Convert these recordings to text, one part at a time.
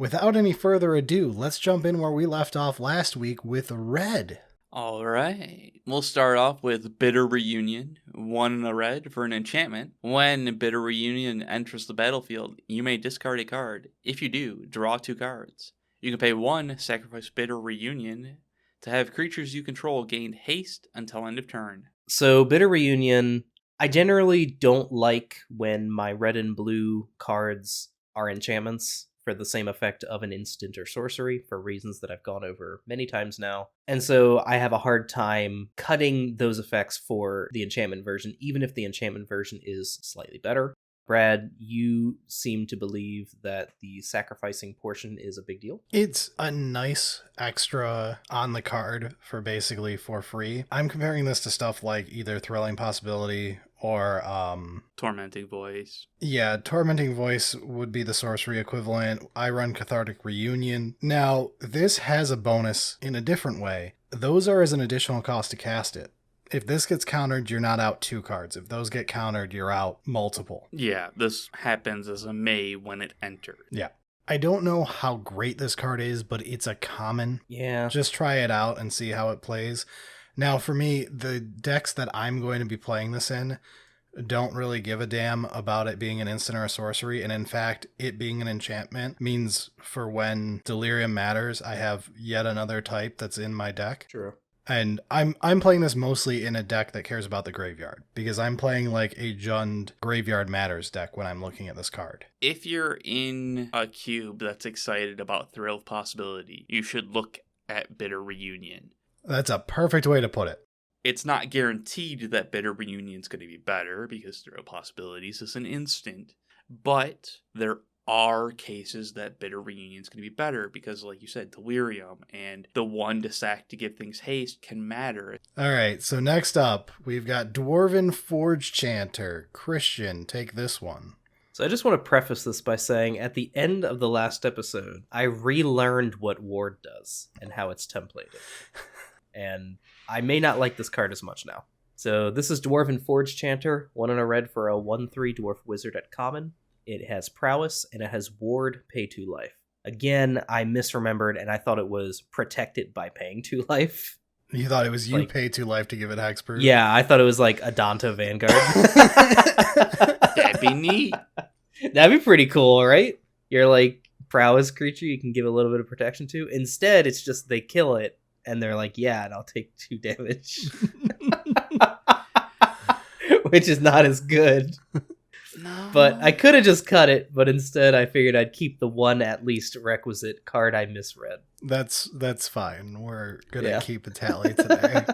without any further ado, let's jump in where we left off last week with red. All right. We'll start off with Bitter Reunion, 1 in a red for an enchantment. When Bitter Reunion enters the battlefield, you may discard a card. If you do, draw 2 cards. You can pay 1, sacrifice Bitter Reunion, to have creatures you control gain haste until end of turn. So, Bitter Reunion, I generally don't like when my red and blue cards are enchantments for the same effect of an instant or sorcery, for reasons that I've gone over many times now. And so I have a hard time cutting those effects for the enchantment version, even if the enchantment version is slightly better. Brad, you seem to believe that the sacrificing portion is a big deal. It's a nice extra on the card for basically for free. I'm comparing this to stuff like either Thrilling Possibility or Tormenting Voice. Yeah, Tormenting Voice would be the sorcery equivalent. I run Cathartic Reunion. Now, this has a bonus in a different way. Those are as an additional cost to cast it. If this gets countered, you're not out 2 cards. If those get countered, you're out multiple. Yeah, this happens as a May when it enters. Yeah. I don't know how great this card is, but it's a common. Yeah. Just try it out and see how it plays. Now, for me, the decks that I'm going to be playing this in don't really give a damn about it being an instant or a sorcery. And in fact, it being an enchantment means for when Delirium matters, I have yet another type that's in my deck. True. And I'm playing this mostly in a deck that cares about the graveyard, because I'm playing like a Jund Graveyard Matters deck when I'm looking at this card. If you're in a cube that's excited about Thrill of Possibility, you should look at Bitter Reunion. That's a perfect way to put it. It's not guaranteed that Bitter Reunion's going to be better, because Thrill of Possibilities is an instant, but there are cases that Bitter Reunion's going to be better, because like you said, Delirium and the 1 to sack to give things haste can matter. All right, so next up, we've got Dwarven-Forge Chanter. Christian, take this one. So I just want to preface this by saying at the end of the last episode, I relearned what Ward does and how it's templated. And I may not like this card as much now. So this is Dwarven-Forge Chanter, 1 in a red for a 1/3 dwarf wizard at common. It has prowess, and it has ward, pay 2 life. Again, I misremembered, and I thought it was protected by paying 2 life. You thought it was you pay 2 life to give it hexproof? Yeah, I thought it was like Adanta Vanguard. That'd be neat. That'd be pretty cool, right? You're like prowess creature you can give a little bit of protection to. Instead, it's just they kill it, and they're like, yeah, and I'll take 2 damage. Which is not as good. No. But I could have just cut it, but instead I figured I'd keep the 1 at least requisite card I misread. That's fine. We're gonna keep a tally today.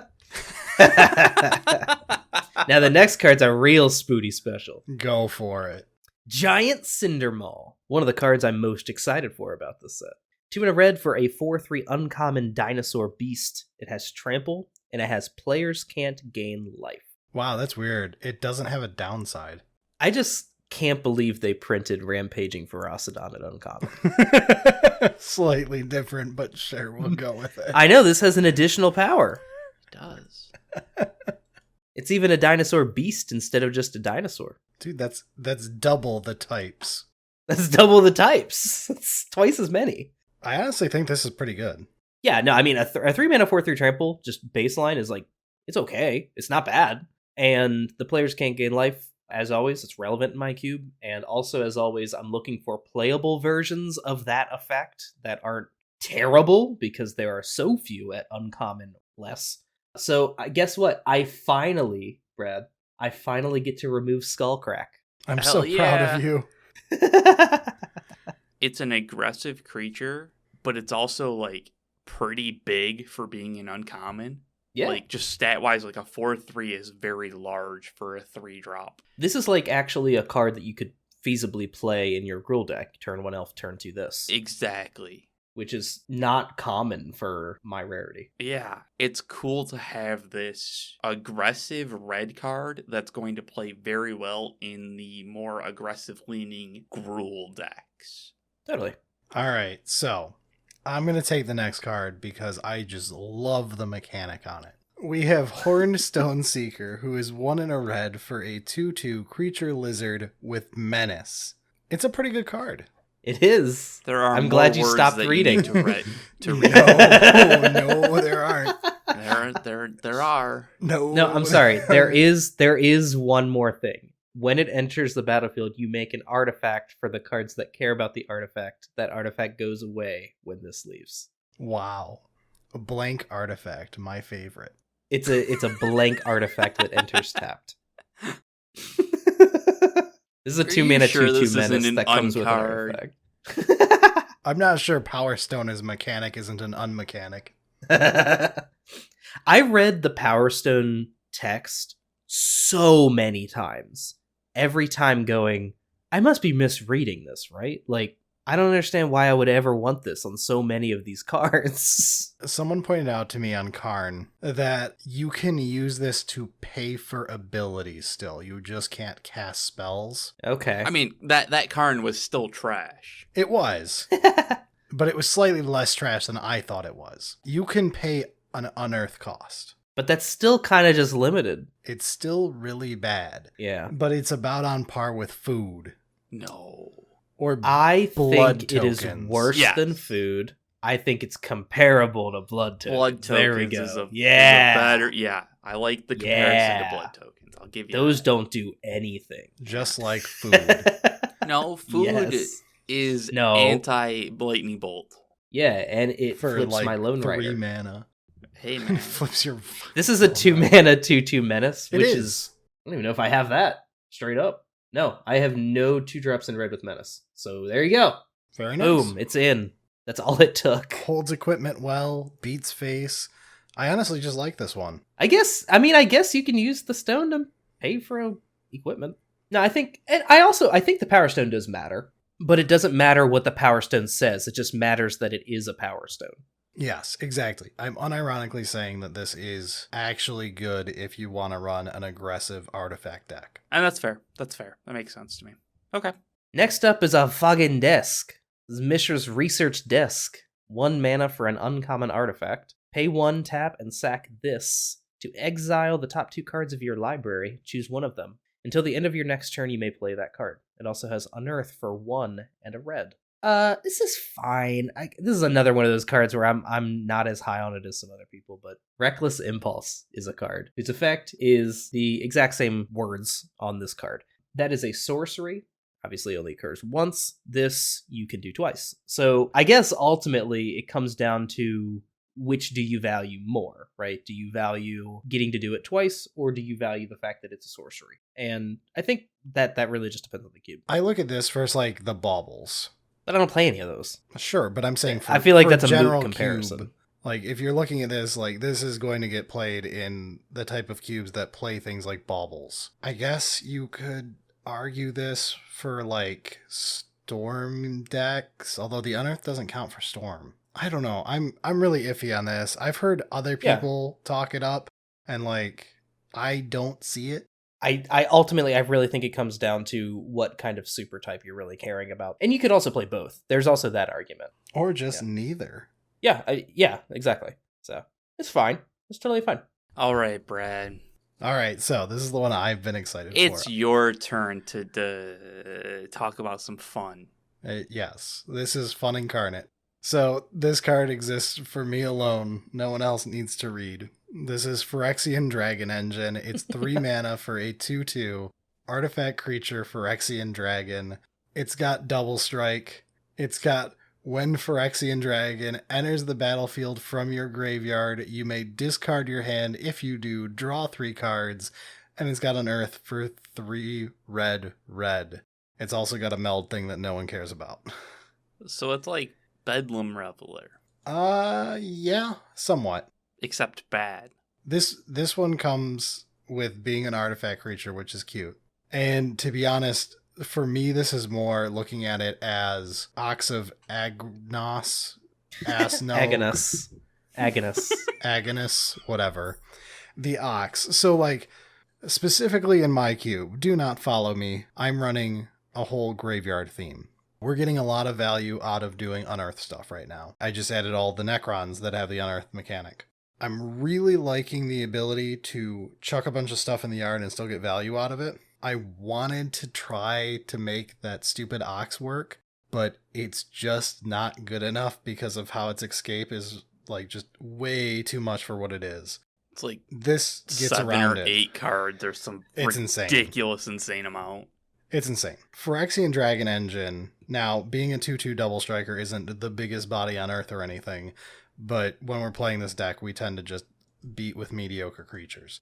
Now the next card's a real Spooty special. Go for it. Giant Cindermaw. One of the cards I'm most excited for about this set. 2 in a red for a 4/3 uncommon dinosaur beast. It has trample, and it has players can't gain life. Wow, that's weird. It doesn't have a downside. I just can't believe they printed Rampaging Ferocidon at uncommon. Slightly different, but sure, we'll go with it. I know, this has an additional power. It does. It's even a dinosaur beast instead of just a dinosaur. Dude, that's double the types. That's double the types. It's twice as many. I honestly think this is pretty good. Yeah, no, I mean, a 3-mana 4/3 trample, just baseline, is like, it's okay. It's not bad. And the players can't gain life. As always, it's relevant in my cube. And also, as always, I'm looking for playable versions of that effect that aren't terrible, because there are so few at uncommon less. So, guess what? Brad, I finally get to remove Skullcrack. I'm so proud of you. It's an aggressive creature, but it's also like pretty big for being an uncommon. Yeah. Like just stat wise, like a 4/3 is very large for a 3-drop. This is like actually a card that you could feasibly play in your Gruul deck. Turn 1 elf, turn 2 this. Exactly. Which is not common for my rarity. Yeah, it's cool to have this aggressive red card that's going to play very well in the more aggressive leaning Gruul decks. Totally. All right, so I'm going to take the next card because I just love the mechanic on it. We have Horned Stoneseeker, who is 1 in a red for a 2/2 creature lizard with menace. It's a pretty good card. It is. There are I'm more glad you words stopped that reading. You need to read. To read. No, there aren't. There are. No, I'm sorry. There is one more thing. When it enters the battlefield, you make an artifact for the cards that care about the artifact. That artifact goes away when this leaves. Wow. A blank artifact, my favorite. It's a blank artifact that enters tapped. This is a 2-mana sure 2/2 this menace isn't an that comes with an uncard? artifact. I'm not sure Power Stone as mechanic isn't an unmechanic. I read the Power Stone text so many times. Every time going, I must be misreading this, right? Like, I don't understand why I would ever want this on so many of these cards. Someone pointed out to me on Karn that you can use this to pay for abilities still. You just can't cast spells. Okay. I mean, that Karn was still trash. It was, but it was slightly less trash than I thought it was. You can pay an unearth cost. But that's still kind of just limited. It's still really bad. Yeah. But it's about on par with food. No. Or I blood think it is tokens. worse Yes. than food. I think it's comparable to blood tokens. Blood tokens there we go. is a yeah. Yeah, I like the comparison Yeah. to blood tokens. I'll give you Those that. don't do anything. just like food. No, food Yes. is No. anti-Blightning Bolt. Yeah, and it For flips like my Lone 3 Rider. mana. Hey, man. Flips your... This is a 2-mana 2/2 menace, It which is. is... I don't even know if I have that. Straight up. No, I have no 2-drops in red with menace. So there you go. Very nice. Boom, it's in. That's all it took. Holds equipment well, beats face. I honestly just like this one. I guess you can use the stone to pay for equipment. No, I think the Power Stone does matter, but it doesn't matter what the Power Stone says. It just matters that it is a Power Stone. Yes, exactly. I'm unironically saying that this is actually good if you want to run an aggressive artifact deck. And that's fair. That's fair. That makes sense to me. Okay. Next up is a Fucking Desk. This is Mishra's Research Desk. 1 mana for an uncommon artifact. Pay 1, tap, and sack this. To exile the top 2 cards of your library, choose one of them. Until the end of your next turn, you may play that card. It also has Unearth for 1 and a red. This is fine. This is another one of those cards where I'm not as high on it as some other people, but Reckless Impulse is a card whose effect is the exact same words on this card. That is a sorcery. Obviously only occurs once. This you can do twice. So I guess ultimately it comes down to which do you value more, right? Do you value getting to do it twice, or do you value the fact that it's a sorcery? And I think that really just depends on the cube. I look at this first like the baubles. But I don't play any of those. Sure, but I'm saying for I feel like for that's a moot general comparison. cube, like if you're looking at this, like this is going to get played in the type of cubes that play things like baubles. I guess you could argue this for like storm decks, although the unearth doesn't count for storm. I don't know. I'm really iffy on this. I've heard other people talk it up, and like I don't see it. I ultimately, I really think it comes down to what kind of super type you're really caring about. And you could also play both. There's also that argument. Or just neither. Yeah, exactly. So it's fine. It's totally fine. All right, Brad. All right, so this is the one I've been excited It's for. your turn to talk about some fun. Yes, this is fun incarnate. So this card exists for me alone. No one else needs to read. This is Phyrexian Dragon Engine. It's 3 mana for a 2/2 artifact creature Phyrexian Dragon. It's got double strike. It's got when Phyrexian Dragon enters the battlefield from your graveyard, you may discard your hand. If you do, draw 3 cards. And it's got an earth for 3 red. It's also got a meld thing that no one cares about. So it's like Bedlam Reveler, Yeah, somewhat. except bad. This one comes with being an artifact creature, which is cute. And to be honest, for me, this is more looking at it as Ox of Agnos, Agonus, whatever. The Ox. So, like, specifically in my cube, do not follow me. I'm running a whole graveyard theme. We're getting a lot of value out of doing unearth stuff right now. I just added all the Necrons that have the unearth mechanic. I'm really liking the ability to chuck a bunch of stuff in the yard and still get value out of it. I wanted to try to make that stupid Ox work, but it's just not good enough because of how its escape is like just way too much for what it is. It's like This gets 7 around or it. 8 cards. There's some It's insane. ridiculous, insane amount. It's insane. Phyrexian Dragon Engine, now, being a 2/2 double striker isn't the biggest body on Earth or anything, but when we're playing this deck, we tend to just beat with mediocre creatures.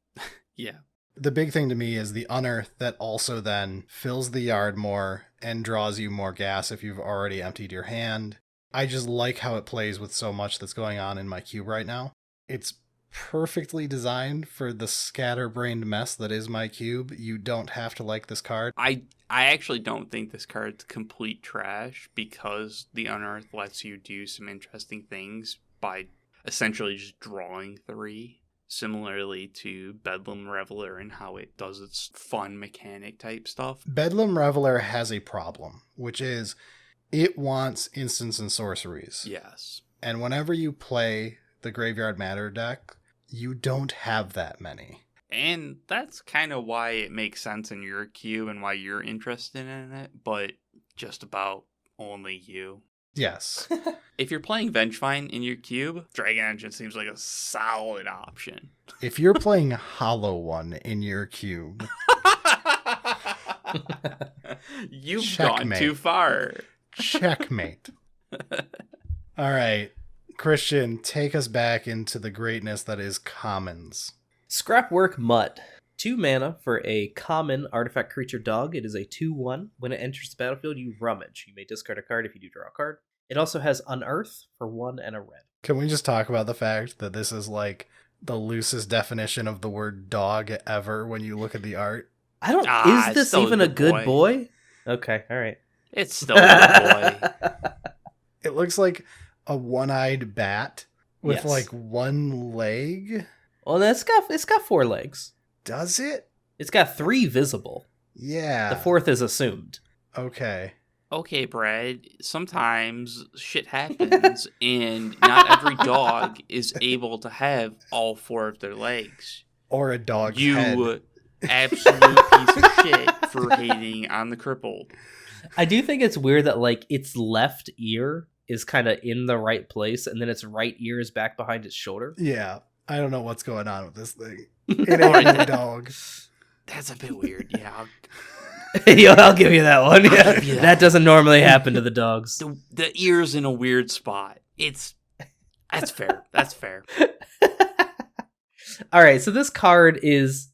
Yeah. The big thing to me is the Unearth that also then fills the yard more and draws you more gas if you've already emptied your hand. I just like how it plays with so much that's going on in my cube right now. It's perfectly designed for the scatterbrained mess that is my cube. You don't have to like this card. I actually don't think this card's complete trash because the Unearth lets you do some interesting things by essentially just drawing 3. Similarly to Bedlam Reveler and how it does its fun mechanic type stuff. Bedlam Reveler has a problem, which is it wants instants and sorceries. Yes. And whenever you play the Graveyard Matter deck, you don't have that many. And that's kind of why it makes sense in your queue and why you're interested in it, but just about only you. Yes. If you're playing Vengefine in your cube, Dragon Engine seems like a solid option. If you're playing Hollow One in your cube, You've Checkmate. gone too far. checkmate. All right, Christian, take us back into the greatness that is commons. Scrapwork Mutt. 2 mana for a common artifact creature dog. It is a 2/1. When it enters the battlefield, you rummage. You may discard a card if you do draw a card. It also has Unearth for 1 and a red. Can we just talk about the fact that this is like the loosest definition of the word dog ever when you look at the art? I don't. Ah, is it's this still a even a good good boy. boy? Okay, all right. It's still a good boy. It looks like a one-eyed bat with Yes. like one leg. Well, it's got 4 legs. Does it? It's got 3 visible. Yeah. The 4th is assumed. Okay. Okay, Brad, sometimes shit happens and not every dog is able to have all 4 of their legs. Or a dog's You head. absolute piece of shit for hating on the crippled. I do think it's weird that like its left ear is kind of in the right place, and then its right ear is back behind its shoulder. Yeah. I don't know what's going on with this thing. It ain't a dog. That's a bit weird, yeah. Yeah, I'll give you that one. Yeah. give you that That doesn't normally happen to the dogs. The ear's in a weird spot. That's fair. That's fair. All right, so this card is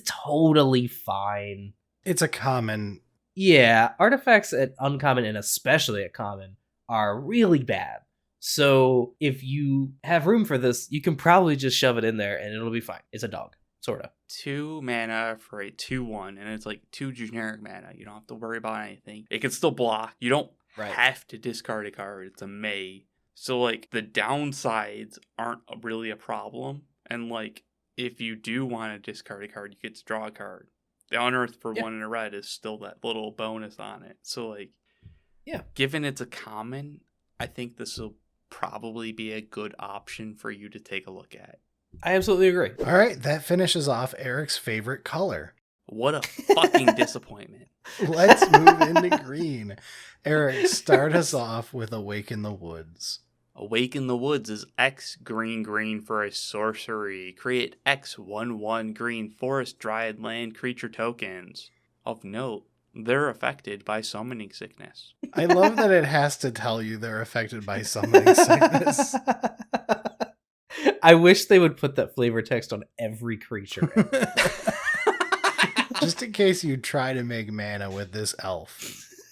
totally fine. It's a common. Yeah, artifacts at uncommon and especially at common are really bad. So if you have room for this, you can probably just shove it in there and it'll be fine. It's a dog, sort of. 2 mana for a 2/1, and it's like 2 generic mana. You don't have to worry about anything. It can still block. You don't Right. have to discard a card. It's a may. So like the downsides aren't really a problem. And like if you do want to discard a card, you get to draw a card. The Unearth for Yeah. 1 and a red is still that little bonus on it. So like, Yeah. given it's a common, I think this will probably be a good option for you to take a look at. I absolutely agree. All right, that finishes off Eric's favorite color. What a fucking disappointment. Let's move into green. Eric, start us off with Awaken the Woods. Awaken the Woods is X green for a sorcery. Create X 1/1 green forest dryad land creature tokens. Of note, they're affected by summoning sickness. I love that it has to tell you they're affected by summoning sickness. I wish they would put that flavor text on every creature. Just in case you try to make mana with this elf.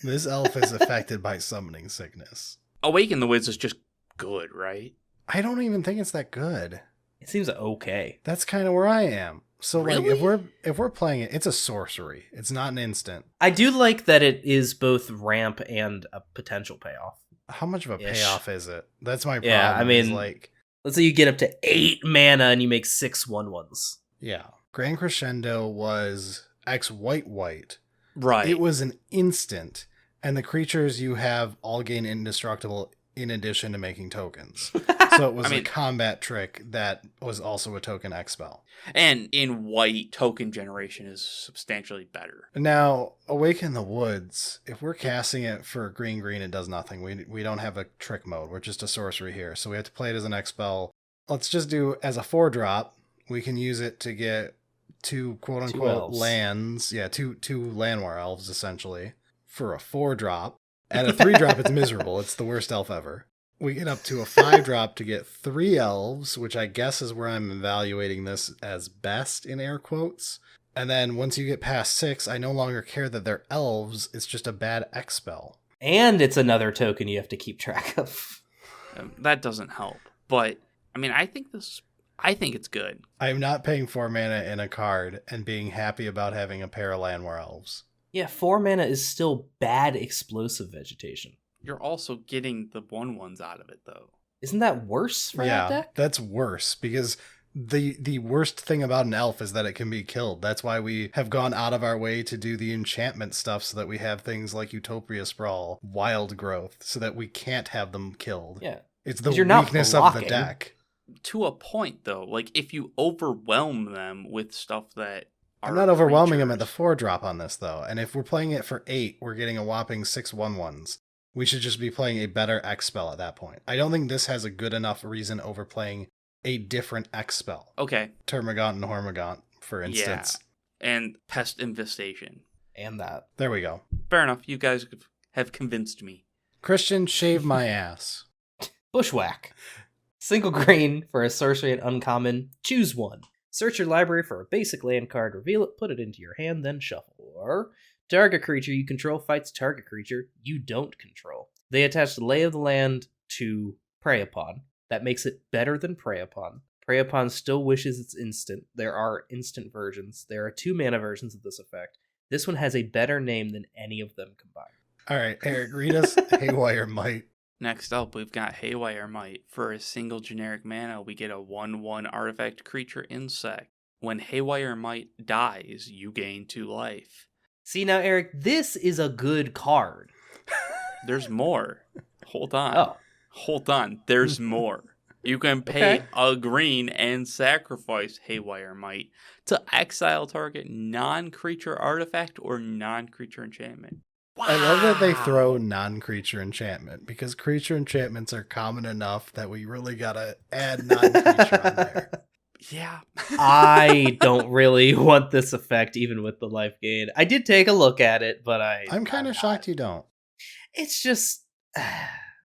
This elf is affected by summoning sickness. Awaken the Woods is just good, right? I don't even think it's that good. It seems okay. That's kind of where I am. So like Really? if we're playing it, it's a sorcery. It's not an instant. I do like that it is both ramp and a potential payoff. How much of a Ish. payoff is it? That's my problem. Yeah, I mean- is like Let's say you get up to 8 mana and you make 6 1/1s. yeah. Grand Crescendo was X white. Right. It was an instant, and the creatures you have all gain indestructible in addition to making tokens. So it was a combat trick that was also a token expel. And in white, token generation is substantially better. Now, Awaken the Woods, if we're casting it for green, it does nothing. We don't have a trick mode. We're just a sorcery here. So we have to play it as an expel. Let's just do as a 4-drop. We can use it to get 2 quote-unquote lands. Yeah, two Llanowar elves, essentially, for a 4-drop. At a 3-drop, it's miserable. It's the worst elf ever. We get up to a 5-drop to get 3 elves, which I guess is where I'm evaluating this as best, in air quotes. And then once you get past 6, I no longer care that they're elves. It's just a bad expel. And it's another token you have to keep track of. That doesn't help. But, I mean, I think it's good. I'm not paying 4 mana in a card and being happy about having a pair of Llanowar elves. Yeah, 4 mana is still bad explosive vegetation. You're also getting the 1/1s out of it, though. Isn't that worse for that deck? That's worse, because the worst thing about an elf is that it can be killed. That's why we have gone out of our way to do the enchantment stuff, so that we have things like Utopia Sprawl, Wild Growth, so that we can't have them killed. Yeah. It's the weakness of the deck. To a point, though. Like, if you overwhelm them with stuff that I'm not overwhelming them at the 4-drop on this, though. And if we're playing it for 8, we're getting a whopping 6 1/1s. We should just be playing a better X-Spell at that point. I don't think this has a good enough reason over playing a different X-Spell. Okay. Termagant and Hormagant, for instance. Yeah. And Pest Infestation. And that. There we go. Fair enough. You guys have convinced me. Christian, shave my ass. Bushwhack. Single green for a sorcery and uncommon. Choose one. Search your library for a basic land card, reveal it, put it into your hand, then shuffle. Or target creature you control fights target creature you don't control. They attach the Lay of the Land to Prey Upon. That makes it better than Prey Upon. Prey Upon still wishes it's instant. There are instant versions. There are 2 mana versions of this effect. This one has a better name than any of them combined. All right, Eric, read us Haywire Mite. Next up, we've got Haywire Mite. For a single generic mana, we get a 1/1 artifact creature insect. When Haywire Mite dies, you gain 2 life. See, now, Eric, this is a good card. There's more. Hold on. Oh. Hold on. There's more. You can pay a green and sacrifice Haywire Mite to exile target non-creature artifact or non-creature enchantment. Wow. I love that they throw non-creature enchantment, because creature enchantments are common enough that we really gotta add non-creature on there. Yeah. I don't really want this effect, even with the life gain. I did take a look at it, but I'm kind of shocked you don't. It's just...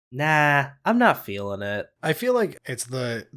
Nah, I'm not feeling it. I feel like it's the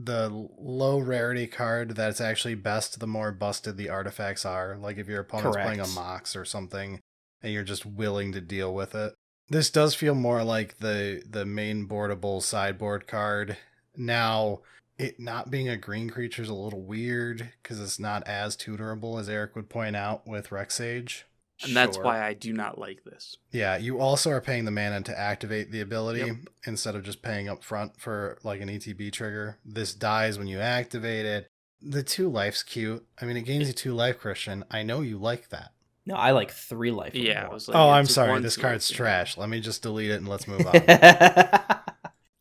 low rarity card that's actually best the more busted the artifacts are. Like if your opponent's playing a Mox or something, and you're just willing to deal with it. This does feel more like the main boardable sideboard card. Now, it not being a green creature is a little weird, because it's not as tutorable, as Eric would point out, with Rexage. And that's why I do not like this. Yeah, you also are paying the mana to activate the ability, instead of just paying up front for like an ETB trigger. This dies when you activate it. The 2 life's cute. I mean, it gains you 2 life, Christian. I know you like that. No, I like 3 life. Yeah. It was like, I'm sorry. This card's trash. Let me just delete it and let's move on.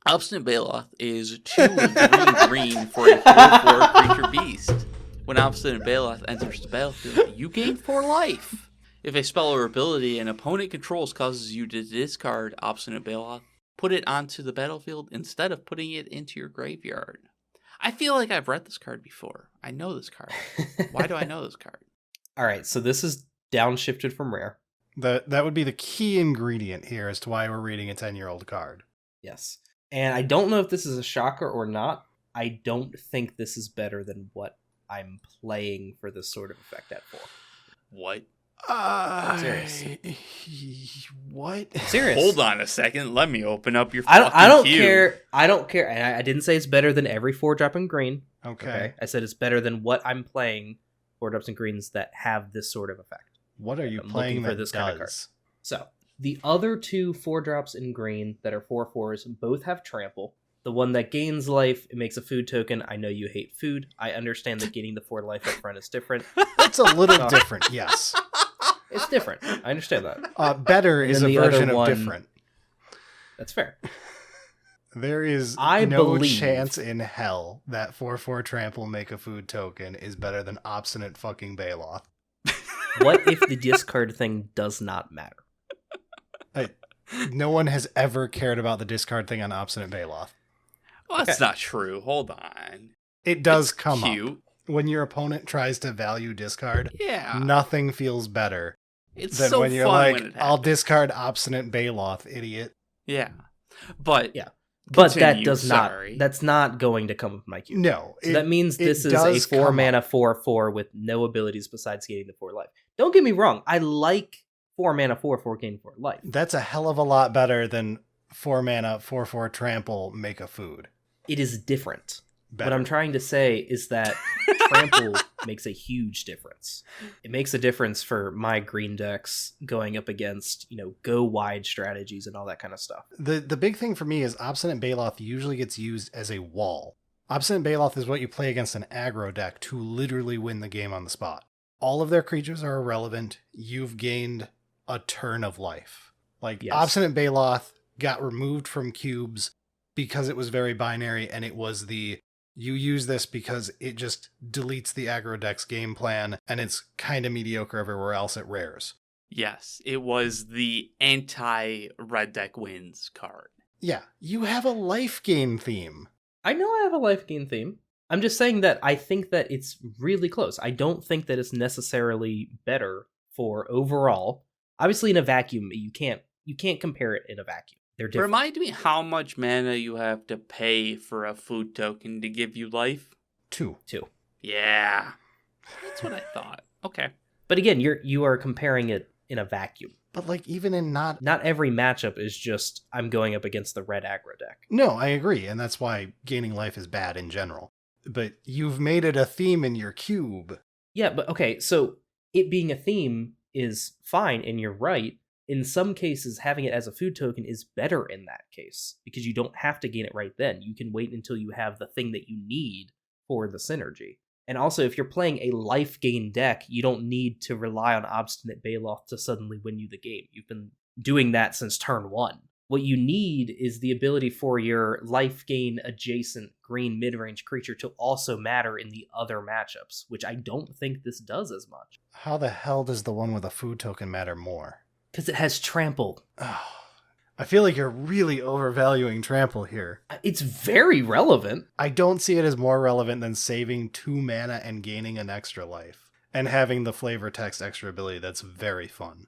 Obstinate Baloth is 2 green for a 4/4 creature beast. When Obstinate Baloth enters the battlefield, you gain 4 life. If a spell or ability an opponent controls causes you to discard Obstinate Baloth, put it onto the battlefield instead of putting it into your graveyard. I feel like I've read this card before. I know this card. Why do I know this card? All right, so this is downshifted from rare. That would be the key ingredient here as to why we're reading a 10-year-old card. Yes. And I don't know if this is a shocker or not. I don't think this is better than what I'm playing for this sort of effect at 4. What? Serious. What? Serious. Hold on a second. Let me open up your I don't queue. care. I don't care. And I didn't say it's better than every 4-drop in green. Okay. I said it's better than what I'm playing 4-drops in greens that have this sort of effect. What are you I'm playing for that this does? kind of card. So, the other 2 4-drops in green that are 4/4s both have trample. The one that gains life, it makes a food token. I know you hate food. I understand that getting the 4 life up front is different. It's a little different, yes. It's different. I understand that. Better is a version of different. That's fair. There is I no believe- chance in hell that 4/4 trample make a food token is better than obstinate fucking Baloth. What if the discard thing does not matter? No one has ever cared about the discard thing on obstinate Baloth. Well, that's Okay. not true. Hold on. It does It's come cute. up. When your opponent tries to value discard, Yeah. nothing feels better It's than so when you're fun like, when it I'll happens. discard obstinate Baloth, idiot. Yeah. But Yeah. But that continue, does not. sorry. That's not going to come with my cube. No. So that means it this is a does 4 come mana up. 4/4 with no abilities besides gaining the 4 life. Don't get me wrong. I like 4 mana 4/4 gain 4 life. That's a hell of a lot better than 4 mana 4/4 trample make a food. It is different. Better. What I'm trying to say is that trample makes a huge difference. It makes a difference for my green decks going up against, go wide strategies and all that kind of stuff. The big thing for me is Obstinate Baloth usually gets used as a wall. Obstinate Baloth is what you play against an aggro deck to literally win the game on the spot. All of their creatures are irrelevant. You've gained a turn of life. Like, Yes. Obstinate Baloth got removed from cubes because it was very binary, and it was you use this because it just deletes the aggro deck's game plan, and it's kind of mediocre everywhere else at rares. yes, it was the anti-red deck wins card. Yeah, you have a life gain theme. I know I have a life gain theme. I'm just saying that I think that it's really close. I don't think that it's necessarily better for overall. Obviously, in a vacuum, you can't compare it in a vacuum. They're different. Remind me how much mana you have to pay for a food token to give you life? 2. Yeah. That's what I thought. Okay. But again, you are comparing it in a vacuum. But like even in not Every matchup is just I'm going up against the red aggro deck. No, I agree, and that's why gaining life is bad in general. But you've made it a theme in your cube. Yeah, but okay, so it being a theme is fine, and you're right. In some cases, having it as a food token is better in that case, because you don't have to gain it right then. You can wait until you have the thing that you need for the synergy. And also, if you're playing a life gain deck, you don't need to rely on Obstinate Baloth to suddenly win you the game. You've been doing that since turn 1. What you need is the ability for your life gain adjacent green mid-range creature to also matter in the other matchups, which I don't think this does as much. How the hell does the one with a food token matter more? Because it has trample. Oh, I feel like you're really overvaluing trample here. It's very relevant. I don't see it as more relevant than saving 2 mana and gaining an extra life. And having the flavor text extra ability that's very fun.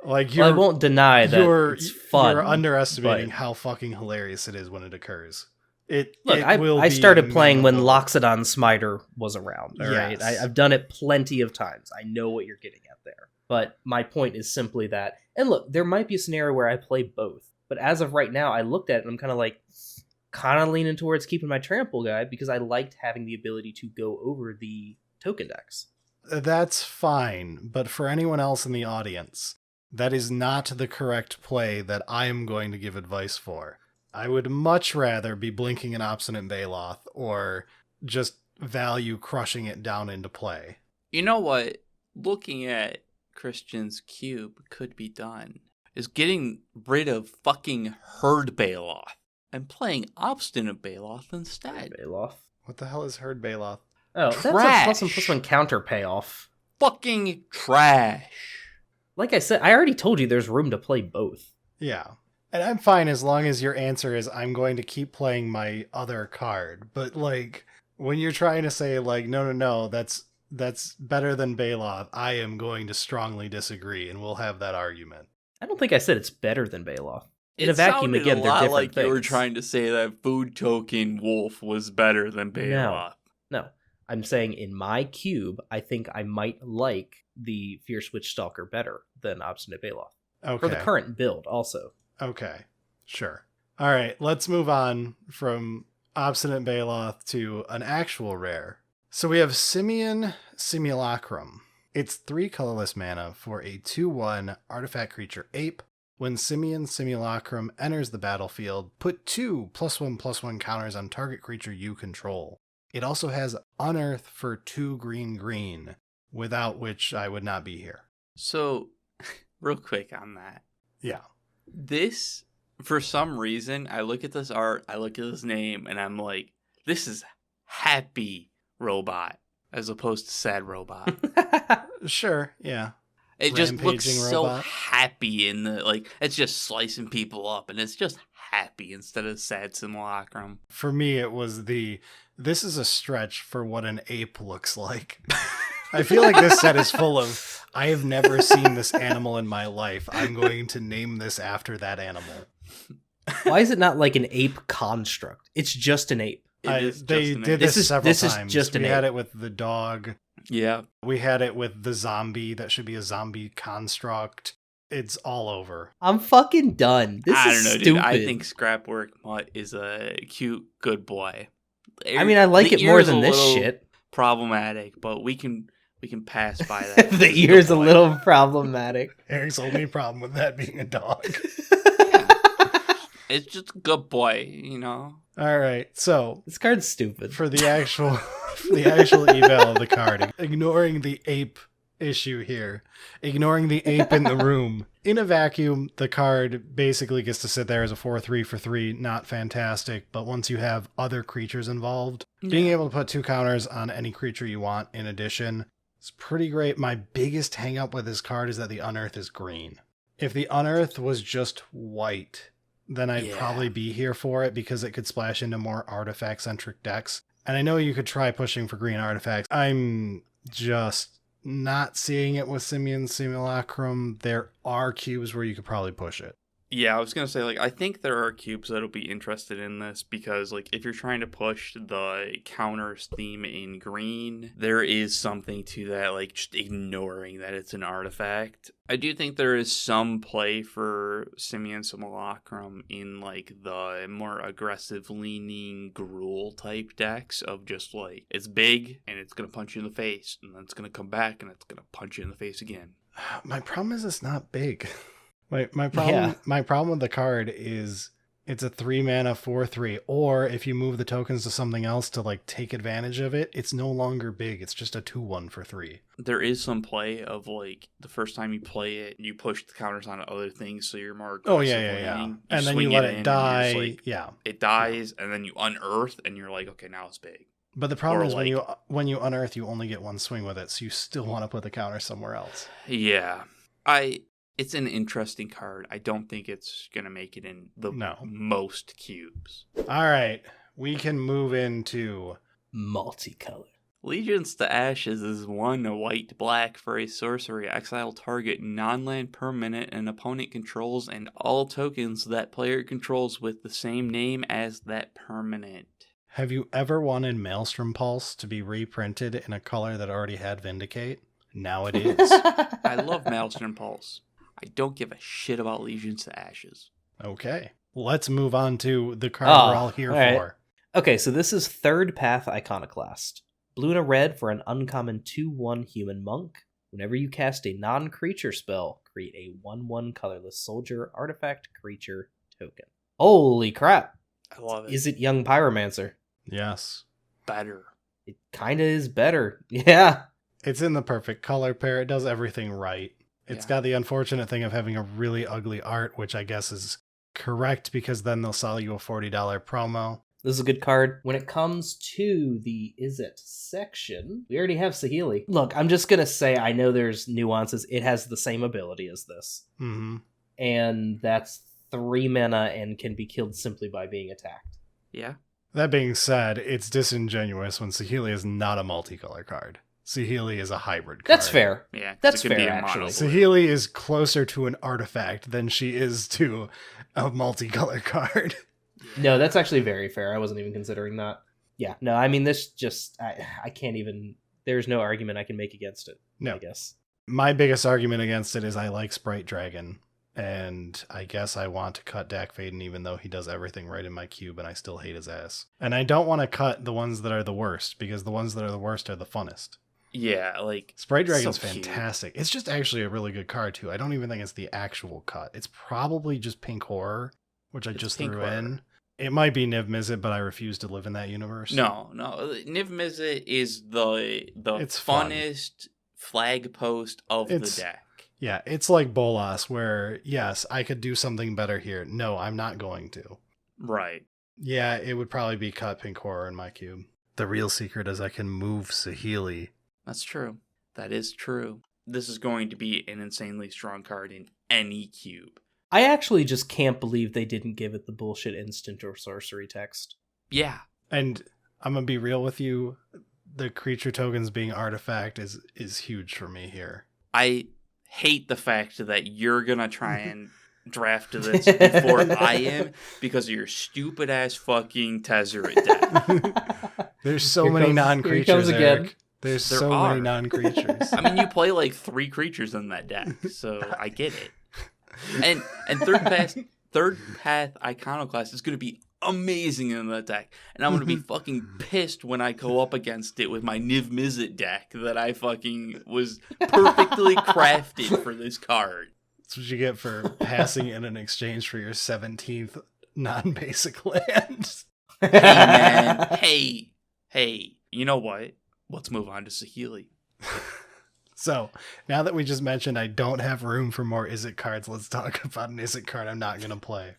Like Well, I won't deny that it's fun. You're underestimating but- how fucking hilarious it is when it occurs. I started playing when Loxodon Smiter was around. All right, Yes. I've done it plenty of times. I know what you're getting at there. But my point is simply that, and look, there might be a scenario where I play both. But as of right now, I looked at it and I'm kind of leaning towards keeping my trample guy because I liked having the ability to go over the token decks. That's fine, but for anyone else in the audience, that is not the correct play that I am going to give advice for. I would much rather be blinking an Obstinate Baloth or just value crushing it down into play. You know what? Looking at Christian's cube could be done is getting rid of fucking Herd Baloth and playing Obstinate Baloth instead. Baloth. What the hell is Herd Baloth? Oh, that's a Trash. +1/+1 counter payoff. Fucking trash. Like I said, I already told you there's room to play both. Yeah. And I'm fine as long as your answer is I'm going to keep playing my other card. But like when you're trying to say like no, that's better than Baloth, I am going to strongly disagree and we'll have that argument. I don't think I said it's better than Baloth. In a It vacuum, sounded again, a they're lot different like things. you were trying to say that food token wolf was better than Baloth. No, I'm saying in my cube, I think I might like the Fierce Witchstalker better than Obstinate Baloth. Okay. For the current build, also. Okay. Sure. All right, let's move on from Obstinate Baloth to an actual rare. So we have Simian Simulacrum. It's 3 colorless mana for a 2/1 artifact creature ape. When Simian Simulacrum enters the battlefield, put 2 +1/+1 counters on target creature you control. It also has Unearth for 2 green, without which I would not be here. So, real quick on that. Yeah. This For some reason, I look at this art, I look at this name, and I'm like, this is happy robot as opposed to sad robot. Sure, yeah. It just looks Rampaging so robot. happy in the, like, it's just slicing people up, and it's just happy instead of sad simulacrum. For me, it was this is a stretch for what an ape looks like. I feel like this set is full of, I have never seen this animal in my life. I'm going to name this after that animal. Why is it not like an ape construct? It's just an ape. They did this several this times. Is just an we ape. had it with the dog. Yeah. We had it with the zombie. That should be a zombie construct. It's all over. I'm fucking done. This I is don't know, stupid. dude. I think Scrapwork Mutt is a cute, good boy. I mean, I like The it more ear's than a this little shit. Problematic, but we can pass by that. The It's ear's a good boy. little problematic. Eric's only problem with that being a dog. It's just a good boy, you know. All right, so This card's stupid. for the actual eval of the card, ignoring the ape issue here, ignoring the ape in the room, in a vacuum, the card basically gets to sit there as a 4/3 for 3, not fantastic, but once you have other creatures involved, being able to put 2 counters on any creature you want in addition, it's pretty great. My biggest hang up with this card is that the unearth is green. If the unearth was just white, then I'd probably be here for it because it could splash into more artifact-centric decks. And I know you could try pushing for green artifacts. I'm just not seeing it with Simian Simulacrum. There are cubes where you could probably push it. Yeah, I was gonna say, like, I think there are cubes that'll be interested in this because, like, if you're trying to push the counters theme in green, there is something to that, like, just ignoring that it's an artifact. I do think there is some play for Simian Simulacrum in, like, the more aggressive leaning Gruul type decks of just, like, it's big and it's gonna punch you in the face, and then it's gonna come back and it's gonna punch you in the face again. My problem is it's not big. My problem with the card is it's a 3 mana 4/3, or if you move the tokens to something else to like take advantage of it, it's no longer big. It's just a 2/1 for 3. There is some play of, like, the first time you play it, you push the counters onto other things, so you're more aggressive. Yeah. And then you let it die. Yeah. It dies, and then you unearth, and you're like, okay, now it's big. But the problem Or, is like- when you unearth, you only get one swing with it, so you still want to put the counter somewhere else. Yeah. It's an interesting card. I don't think it's going to make it in the most cubes. All right, we can move into Multicolor. Legions to Ashes is 1 white-black for a sorcery. Exile target non-land permanent an opponent controls and all tokens that player controls with the same name as that permanent. Have you ever wanted Maelstrom Pulse to be reprinted in a color that already had Vindicate? Now it is. I love Maelstrom Pulse. I don't give a shit about Legions to Ashes. Okay. Let's move on to the card we're all here right. for. Okay, so this is Third Path Iconoclast. Blue and a red for an uncommon 2/1 human monk. Whenever you cast a non-creature spell, create a 1/1 colorless soldier artifact creature token. Holy crap. I love it. Is it Young Pyromancer? Yes. Better? It kinda is better. Yeah. It's in the perfect color pair. It does everything right. It's got the unfortunate thing of having a really ugly art, which I guess is correct because then they'll sell you a $40 promo. This is a good card. When it comes to the Izzet section, we already have Saheeli. Look, I'm just going to say I know there's nuances. It has the same ability as this. Mm-hmm. And that's 3 mana and can be killed simply by being attacked. Yeah. That being said, it's disingenuous when Saheeli is not a multicolor card. Saheeli is a hybrid card. That's fair. Yeah. 'cause That's it could be fair, a mono actually. blue. Saheeli is closer to an artifact than she is to a multicolor card. No, that's actually very fair. I wasn't even considering that. Yeah, no, I mean, this just, I can't even, there's no argument I can make against it, No. I guess. My biggest argument against it is I like Sprite Dragon, and I guess I want to cut Dak Faden even though he does everything right in my cube and I still hate his ass. And I don't want to cut the ones that are the worst, because the ones that are the worst are the funnest. Yeah, like... Sprite Dragon's so cute. fantastic. It's just actually a really good card, too. I don't even think it's the actual cut. It's probably just Pink Horror, which I It's just Pink threw Horror. in. It might be Niv Mizzet, but I refuse to live in that universe. No. Niv Mizzet is the It's fun. funnest flag post of It's- the deck. Yeah, it's like Bolas, where, yes, I could do something better here. No, I'm not going to. Right. Yeah, it would probably be Cut Pink Horror in my cube. The real secret is I can move Saheeli. That's true. That is true. This is going to be an insanely strong card in any cube. I actually just can't believe they didn't give it the bullshit instant or sorcery text. Yeah. And I'm going to be real with you. The creature tokens being artifact is huge for me here. I hate the fact that you're going to try and draft this before I am because of your stupid ass fucking Tezzeret deck. There's so many non-creatures, Eric. There's There so are. many non-creatures. I mean, you play like 3 creatures in that deck, so I get it. And third path Iconoclast is going to be amazing in that deck, and I'm going to be fucking pissed when I go up against it with my Niv Mizzet deck that I fucking was perfectly crafted for this card. That's what you get for passing in exchange for your 17th non-basic land. Hey, man. Hey. You know what? Let's move on to Saheeli. So, now that we just mentioned I don't have room for more Izzet cards, let's talk about an Izzet card I'm not going to play.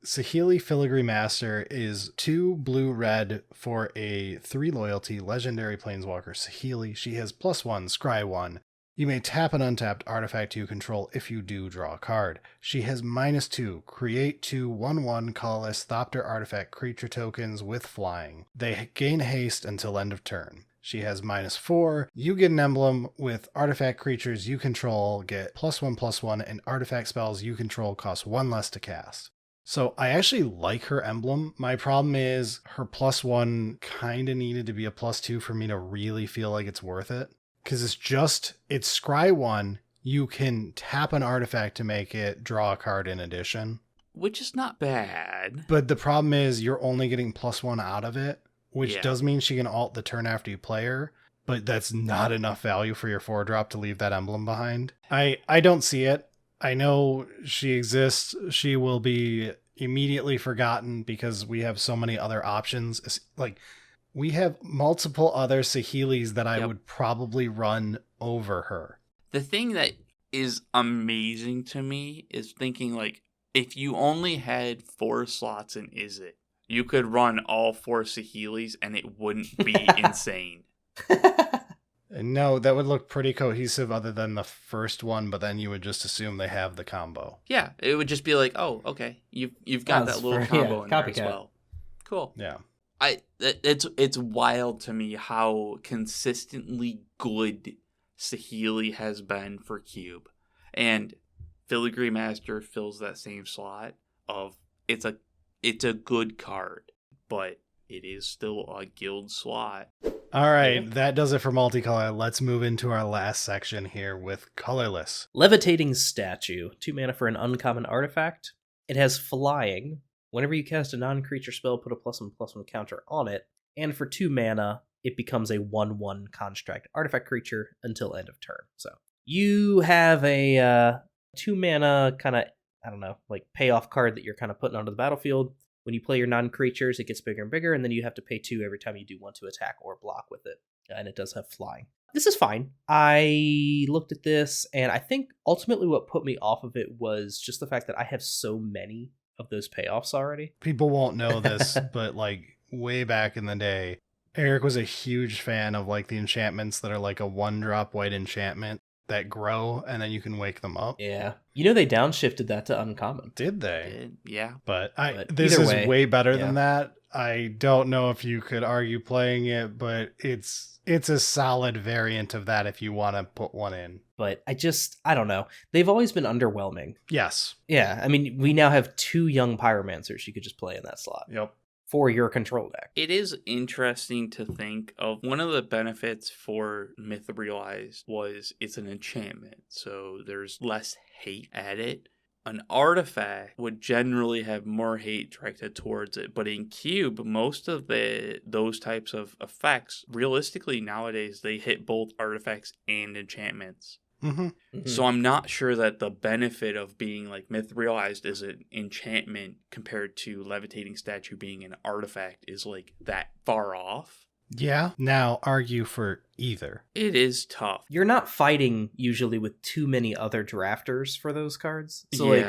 Saheeli Filigree Master is 2 blue-red for a 3 loyalty legendary planeswalker Saheeli. She has +1, scry 1. You may tap an untapped artifact you control if you do draw a card. She has -2, create 2 1/1 colorless Thopter artifact creature tokens with flying. They gain haste until end of turn. She has -4. You get an emblem with artifact creatures you control, get +1/+1, and artifact spells you control cost 1 less to cast. So I actually like her emblem. My problem is her +1 kind of needed to be a +2 for me to really feel like it's worth it. Because it's scry 1, you can tap an artifact to make it draw a card in addition. Which is not bad. But the problem is you're only getting +1 out of it, which Yeah. does mean she can alt the turn after you play her, but that's not enough value for your 4-drop to leave that emblem behind. I don't see it. I know she exists. She will be immediately forgotten because we have so many other options. Like, we have multiple other Saheelis that I would probably run over her. The thing that is amazing to me is thinking, like, if you only had 4 slots in Izzet, you could run all 4 Saheelis and it wouldn't be insane. No, that would look pretty cohesive other than the first one, but then you would just assume they have the combo. Yeah, it would just be like, oh, okay, you've got that little combo in there as well. Cool. Yeah. It's wild to me how consistently good Saheeli has been for Cube, and Filigree Master fills that same slot of it's a good card, but it is still a guild slot. All right, that does it for multicolor. Let's move into our last section here with colorless. Levitating Statue. 2 mana for an uncommon artifact. It has flying. Whenever you cast a non-creature spell, put a +1/+1 counter on it. And for 2 mana, it becomes a 1/1 construct artifact creature until end of turn. So you have a 2 mana kind of, I don't know, like payoff card that you're kind of putting onto the battlefield. When you play your non-creatures, it gets bigger and bigger, and then you have to pay 2 every time you do want to attack or block with it. And it does have flying. This is fine. I looked at this, and I think ultimately what put me off of it was just the fact that I have so many of those payoffs already. People won't know this, but like way back in the day, Eric was a huge fan of like the enchantments that are like a 1-drop white enchantment that grow and then you can wake them up. Yeah. You know, they downshifted that to uncommon. Did they? Yeah. But this is way better than that. I don't know if you could argue playing it, but it's a solid variant of that if you want to put one in. But I don't know. They've always been underwhelming. Yes. Yeah, I mean, we now have 2 young pyromancers you could just play in that slot. Yep. For your control deck. It is interesting to think of one of the benefits for Myth Realized was it's an enchantment, so there's less hate at it. An artifact would generally have more hate directed towards it, but in Cube, most of those types of effects, realistically nowadays, they hit both artifacts and enchantments. Mm-hmm. Mm-hmm. So I'm not sure that the benefit of being like Myth Realized is an enchantment compared to Levitating Statue being an artifact is like that far off. Yeah. Now argue for either. It is tough. You're not fighting usually with too many other drafters for those cards. So like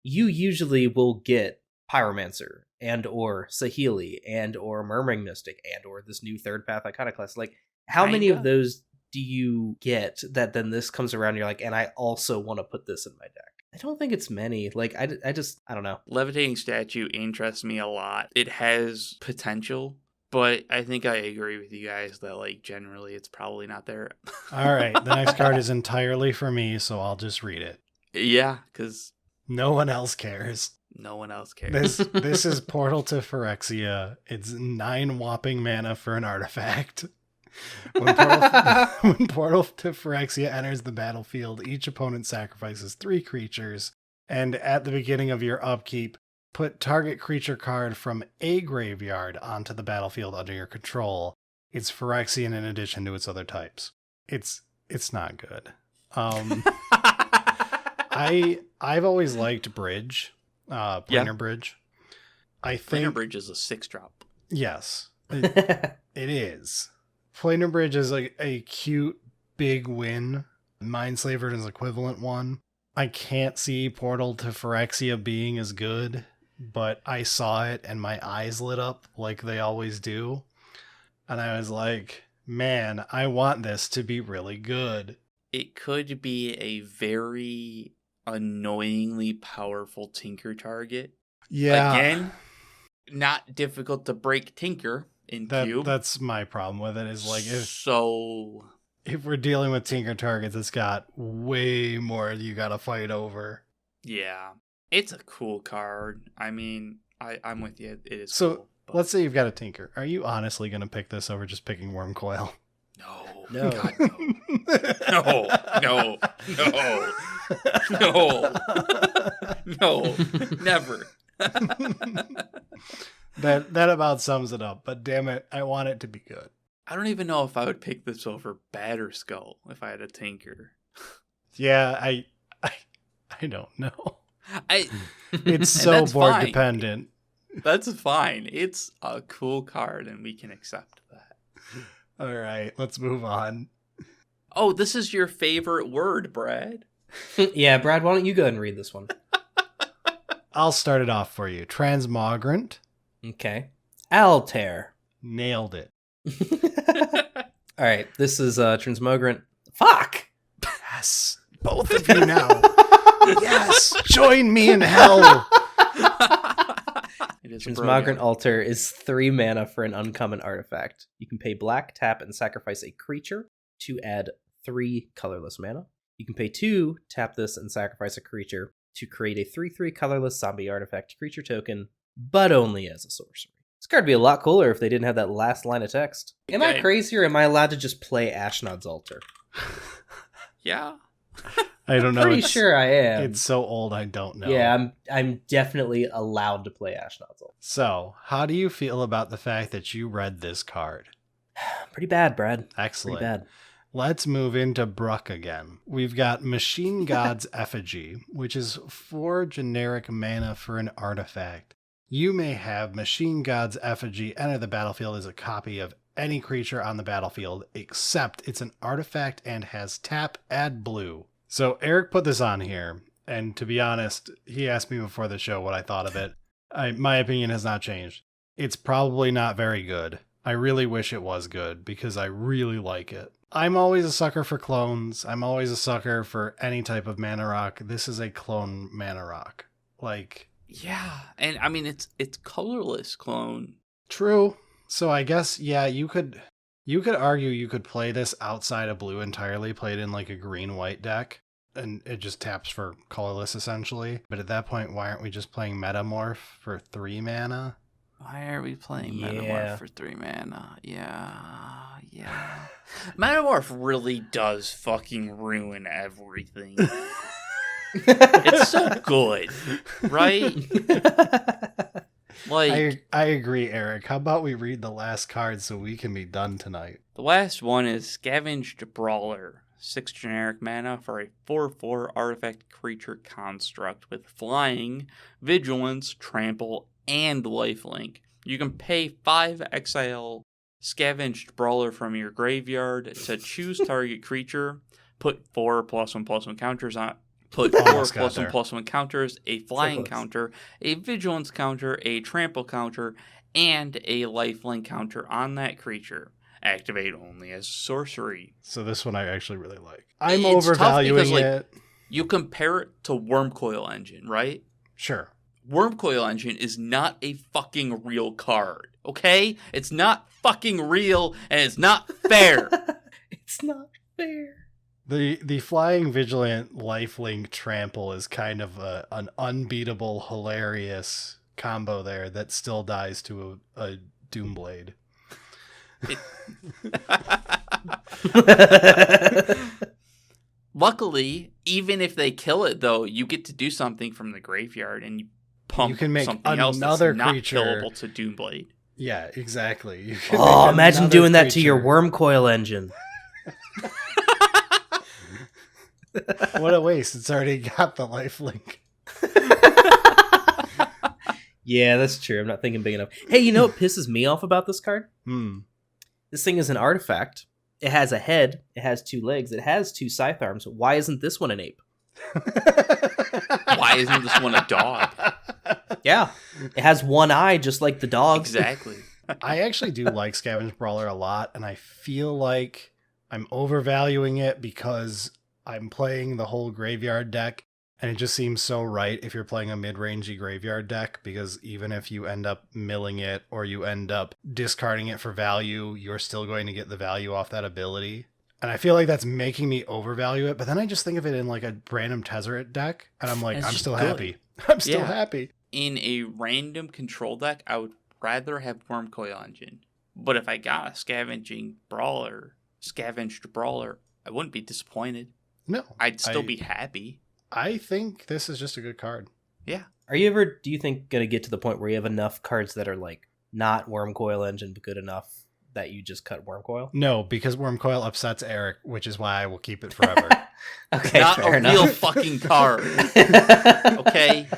you usually will get Pyromancer and or Saheeli and or Murmuring Mystic and or this new third path Iconoclast. Like how many of those do you get that then this comes around and you're like, and I also want to put this in my deck? I don't think it's many. Like I don't know. Levitating Statue interests me a lot. It has potential, but I think I agree with you guys that like generally it's probably not there. All right, the next card is entirely for me, so I'll just read it. Yeah, because no one else cares. No one else cares. This is Portal to Phyrexia. It's 9 whopping mana for an artifact. When Portal to Phyrexia enters the battlefield, each opponent sacrifices 3 creatures, and at the beginning of your upkeep, put target creature card from a graveyard onto the battlefield under your control. It's Phyrexian in addition to its other types. It's not good. I've always liked Bridge, Planar Bridge. I think Planar Bridge is a 6-drop. Yes, it is. Planar Bridge is like a cute big win. Mindslaver is equivalent one. I can't see Portal to Phyrexia being as good, but I saw it and my eyes lit up like they always do. And I was like, man, I want this to be really good. It could be a very annoyingly powerful Tinker target. Yeah. Again, not difficult to break Tinker in Cube. That's my problem with it, is like if we're dealing with Tinker targets, it's got way more you gotta fight over. Yeah. It's a cool card. I mean, I'm with you. It is so cool. But... let's say you've got a Tinker. Are you honestly gonna pick this over just picking Wormcoil? No. God, no. No, never. That about sums it up, but damn it, I want it to be good. I don't even know if I would pick this over Batterskull if I had a Tinker. Yeah, I don't know. It's so board fine. dependent. That's fine. It's a cool card and we can accept that. All right, let's move on. Oh, this is your favorite word, Brad. Yeah, Brad, why don't you go ahead and read this one? I'll start it off for you. Transmogrant. Okay. Altair. Nailed it. All right, this is Transmogrant. Fuck! Yes. Both of you now. Yes. Join me in hell. Transmogrant Altar is 3 mana for an uncommon artifact. You can pay black, tap, and sacrifice a creature to add 3 colorless mana. You can pay 2, tap this, and sacrifice a creature to create a 3/3 colorless zombie artifact creature token, but only as a sorcery. This card would be a lot cooler if they didn't have that last line of text. Am I crazy, or am I allowed to just play Ashnod's Altar? Yeah. I don't know. Pretty sure I am. It's so old, I don't know. Yeah, I'm definitely allowed to play Ashnod's Altar. So, how do you feel about the fact that you read this card? Pretty bad, Brad. Excellent. Pretty bad. Let's move into Bruck again. We've got Machine God's Effigy, which is 4 generic mana for an artifact. You may have Machine God's Effigy enter the battlefield as a copy of any creature on the battlefield, except it's an artifact and has tap, add blue. So Eric put this on here, and to be honest, he asked me before the show what I thought of it. My opinion has not changed. It's probably not very good. I really wish it was good, because I really like it. I'm always a sucker for clones. I'm always a sucker for any type of mana rock. This is a clone mana rock. Like... yeah, and I mean, it's colorless clone. True. So I guess, yeah, you could argue you could play this outside of blue entirely, play it in like a green-white deck, and it just taps for colorless essentially. But at that point, why aren't we just playing Metamorph for 3 mana? Why are we playing Metamorph for 3 mana? Yeah. Metamorph really does fucking ruin everything. It's so good, right? Like, I agree, Eric. How about we read the last card so we can be done tonight? The last one is Scavenged Brawler. 6 generic mana for a 4/4 artifact creature construct with flying, vigilance, trample, and lifelink. You can pay 5 exile Scavenged Brawler from your graveyard to choose target creature, put 4+1/+1 counters on. Put 4+1/+1 counters, a flying counter, a vigilance counter, a trample counter, and a lifelink counter on that creature. Activate only as sorcery. So this one I actually really like. I'm It's overvaluing tough because, it. You compare it to Wormcoil Engine, right? Sure. Wormcoil Engine is not a fucking real card, okay? It's not fucking real, and it's not fair. It's not fair. The flying vigilant lifelink trample is kind of an unbeatable, hilarious combo there that still dies to a Doomblade. Luckily, even if they kill it, though, you get to do something from the graveyard and you pump You can make something else that's another not creature killable to Doomblade. Yeah, exactly. You can Oh, make imagine another doing that to your creature. Wormcoil Engine. What a waste. It's already got the lifelink. Yeah, that's true. I'm not thinking big enough. Hey, you know what pisses me off about this card? This thing is an artifact. It has a head. It has 2 legs. It has 2 scythe arms. Why isn't this one an ape? Why isn't this one a dog? Yeah. It has 1 eye, just like the dog. Exactly. I actually do like Scavenged Brawler a lot, and I feel like I'm overvaluing it because I'm playing the whole graveyard deck, and it just seems so right if you're playing a mid-rangey graveyard deck, because even if you end up milling it or you end up discarding it for value, you're still going to get the value off that ability. And I feel like that's making me overvalue it, but then I just think of it in like a random Tezzeret deck, and I'm like, It's I'm just still good. happy. I'm still Yeah. happy. In a random control deck, I would rather have Wormcoil Engine. But if I got a Scavenged Brawler, I wouldn't be disappointed. No. I'd still be happy. I think this is just a good card. Yeah. Are you ever, do you think, going to get to the point where you have enough cards that are like not Wormcoil Engine, but good enough that you just cut Wormcoil? No, because Wormcoil upsets Eric, which is why I will keep it forever. Okay, Not fair a enough. real fucking card. Okay?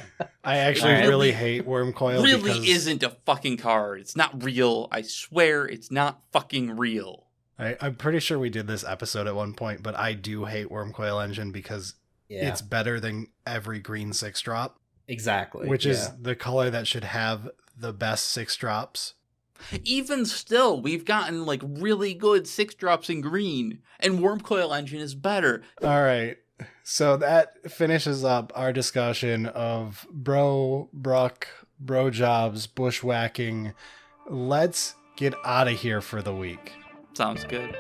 I actually Alright. really hate Wormcoil. Really because isn't a fucking card. It's not real. I swear it's not fucking real. I'm pretty sure we did this episode at one point, but I do hate Wormcoil Engine because Yeah, it's better than every green 6-drop, exactly. which yeah. is the color that should have the best 6-drops. Even still, we've gotten like really good 6-drops in green, and Wormcoil Engine is better. All right. So that finishes up our discussion of bro jobs, bushwhacking. Let's get out of here for the week. Sounds good.